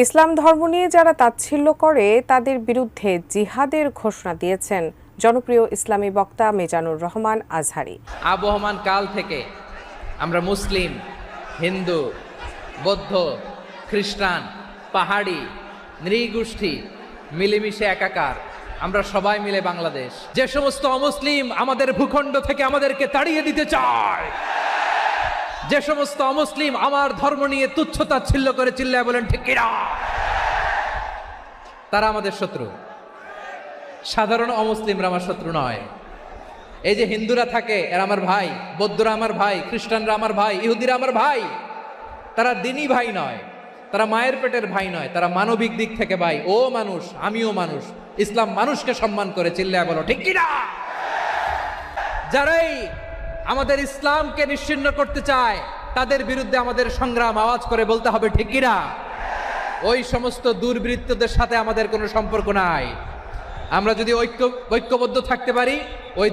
ইসলাম ধর্ম নিয়ে যারা তাচ্ছিল্য করে তাদের বিরুদ্ধে জিহাদের ঘোষণা দিয়েছেন জনপ্রিয় ইসলামী বক্তা মিজানুর রহমান আজহারী। আবহমান কাল থেকে আমরা মুসলিম, হিন্দু, বৌদ্ধ, খ্রিস্টান, পাহাড়ি, নৃগোষ্ঠী মিলেমিশে একাকার, আমরা সবাই মিলে বাংলাদেশ। যে সমস্ত অমুসলিম আমাদের ভূখণ্ড থেকে আমাদেরকে তাড়িয়ে দিতে চায়, যে সমস্ত অমুসলিম আমার ধর্ম নিয়ে তুচ্ছতাচ্ছিল্য করে চিল্লায় বলেন ঠিক কিনা, তারা আমাদের শত্রু। সাধারণ অমুসলিমরা আমার শত্রু নয়। এই যে হিন্দুরা থাকে এরা আমার ভাই, বৌদ্ধরা আমার ভাই, খ্রিস্টানরা আমার ভাই, ইহুদিরা আমার ভাই। তারা দিনই ভাই নয়, তারা মায়ের পেটের ভাই নয়, তারা মানবিক দিক থেকে ভাই। ও মানুষ, আমিও মানুষ। ইসলাম মানুষকে সম্মান করে, চিল্লায় বলো ঠিক কিনা। যারাই আমাদের ইসলামকে নিশ্চিহ্ন করতে চায় তাদের বিরুদ্ধে আমাদের সংগ্রাম আওয়াজ করে বলতে হবে ঠিক কিনা। ওই সমস্ত দুর্বৃত্তদের সাথে আমাদের কোনো সম্পর্ক নাই। আমরা যদি ঐক্যবদ্ধ থাকতে পারি, ওই